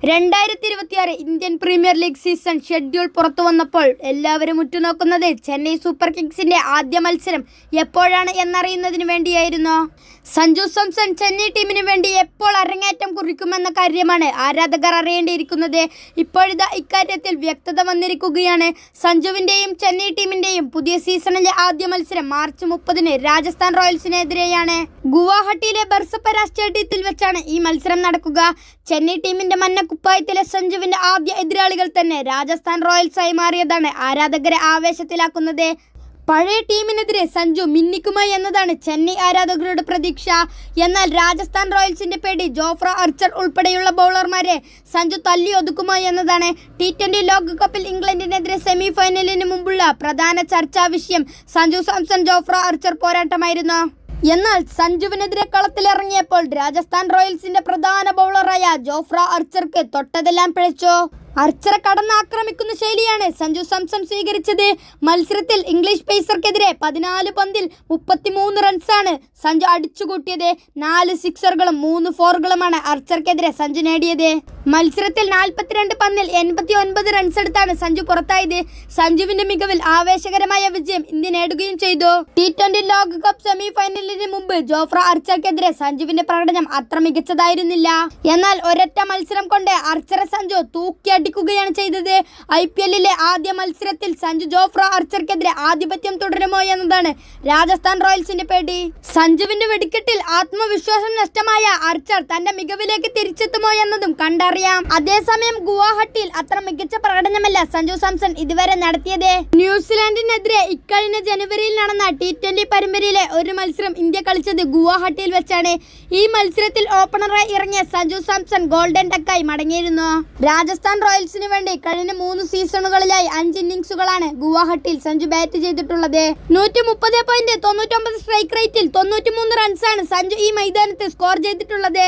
2026 Indian premier league season schedule പുറത്തു വന്നപ്പോൾ എല്ലാവരും ഉറ്റുനോക്കുന്നത് ചെന്നൈ സൂപ്പർ കിങ്സിന്റെ ആദ്യ മത്സരം എപ്പോഴാണ് എന്നറിയുന്നതിന് വേണ്ടിയായിരുന്നു. സഞ്ജു സാംസൺ ചെന്നൈ ടീമിന് വേണ്ടി എപ്പോൾ അരങ്ങേറ്റം കുറിക്കുമെന്ന കാര്യമാണ് ആരാധകർ അറിയേണ്ടിയിരിക്കുന്നത്. ഇപ്പോഴിതാ ഇക്കാര്യത്തിൽ വ്യക്തത വന്നിരിക്കുകയാണ്. സഞ്ജുവിന്റെയും ചെന്നൈ ടീമിന്റെയും പുതിയ സീസണിലെ ആദ്യ മത്സരം മാർച്ച് 30 രാജസ്ഥാൻ റോയൽസിനെതിരെയാണ്. ഗുവാഹട്ടിയിലെ ബർസപ്പര സ്റ്റേഡിയത്തിൽ വെച്ചാണ് ഈ മത്സരം നടക്കുക. ചെന്നൈ ടീമിന്റെ മഞ്ഞക്കുപ്പായത്തിലെ സഞ്ജുവിന്റെ ആദ്യ എതിരാളികൾ തന്നെ രാജസ്ഥാൻ റോയൽസായി മാറിയതാണ് ആരാധകരെ ആവേശത്തിലാക്കുന്നത്. പഴയ ടീമിനെതിരെ സഞ്ജു മിന്നിക്കുമോ എന്നതാണ് ചെന്നൈ ആരാധകരുടെ പ്രതീക്ഷ. എന്നാൽ രാജസ്ഥാൻ റോയൽസിന്റെ പേടി ജോഫ്ര ആർച്ചർ ഉൾപ്പെടെയുള്ള ബൗളർമാരെ സഞ്ജു തല്ലി ഒതുക്കുമോ എന്നതാണ്. T20 ലോകകപ്പിൽ ഇംഗ്ലണ്ടിനെതിരെ സെമി ഫൈനലിന് മുമ്പുള്ള പ്രധാന ചർച്ചാ വിഷയം സഞ്ജു സാംസൺ ജോഫ്ര ആർച്ചർ പോരാട്ടമായിരുന്നു. എന്നാൽ സഞ്ജുവിനെതിരെ കളത്തിലിറങ്ങിയപ്പോൾ രാജസ്ഥാൻ റോയൽസിന്റെ പ്രധാന ബൗളറായ ജോഫ്ര ആർച്ചർക്ക് തൊട്ടതെല്ലാം പിഴച്ചു. ആർച്ചറെ കടന്നാക്രമിക്കുന്ന ശൈലിയാണ് സഞ്ജു സാംസൺ സ്വീകരിച്ചത്. മത്സരത്തിൽ ഇംഗ്ലീഷ് പേസർക്കെതിരെ 14 പന്തിൽ 33 റൺസാണ് സഞ്ജു അടിച്ചുകൂട്ടിയത്. 4 സിക്സറുകളും 3 ഫോറുകളുമാണ് ആർച്ചർക്കെതിരെ സഞ്ജു നേടിയത്. മത്സരത്തിൽ 42 പന്തിൽ 89 റൺസ് എടുത്താണ് സഞ്ജു പുറത്തായത്. സഞ്ജുവിന്റെ മികവിൽ ആവേശകരമായ വിജയം ഇന്ത്യ നേടുകയും ചെയ്തു. T20 ലോകകപ്പ് സെമി ഫൈനലിന് മുമ്പ് ജോഫ്ര ആർച്ചർക്കെതിരെ സഞ്ജുവിന്റെ പ്രകടനം അത്ര മികച്ചതായിരുന്നില്ല. എന്നാൽ ഒരൊറ്റ മത്സരം കൊണ്ട് ആർച്ചറെ സഞ്ജു തൂക്കിയടിക്കുകയാണ് ചെയ്തത്. IPL-ലെ ആദ്യ മത്സരത്തിൽ സഞ്ജു ജോഫ്ര ആർച്ചർക്കെതിരെ ആധിപത്യം തുടരുമോ എന്നതാണ് രാജസ്ഥാൻ റോയൽസിന്റെ പേടി. സഞ്ജുവിന്റെ വെടിക്കെട്ടിൽ ആത്മവിശ്വാസം നഷ്ടമായ ആർച്ചർ തന്റെ മികവിലേക്ക് തിരിച്ചെത്തുമോ എന്നതും കണ്ടറിയാം. അതേസമയം ഗുവാഹട്ടിയിൽ അത്ര മികച്ച പ്രകടനമല്ല സഞ്ജു സാംസൺ ഇതുവരെ നടത്തിയത്. ന്യൂസിലാൻഡിനെതിരെ ഇക്കഴിഞ്ഞ ജനുവരിയിൽ നടന്ന T20 പരമ്പരയിലെ ഒരു മത്സരം ഇന്ത്യ കളിച്ചത് ഗുവാഹട്ടിയിൽ വെച്ചാണ്. ഈ മത്സരത്തിൽ ഓപ്പണറായി ഇറങ്ങിയ സഞ്ജു സാംസൺ ഗോൾഡൻ ഡക്കായി മടങ്ങിയിരുന്നു. രാജസ്ഥാൻ റോയൽസിന് വേണ്ടി കഴിഞ്ഞ 3 സീസണുകളിലായി 5 ഇന്നിംഗ്സുകളാണ് ഗുവാഹട്ടിയിൽ സഞ്ജു ബാറ്റ് ചെയ്തിട്ടുള്ളത്. 130.99 സ്ട്രൈക്ക് റേറ്റിൽ 93 റൺസാണ് സഞ്ജു ഈ മൈതാനത്ത് സ്കോർ ചെയ്തിട്ടുള്ളത്.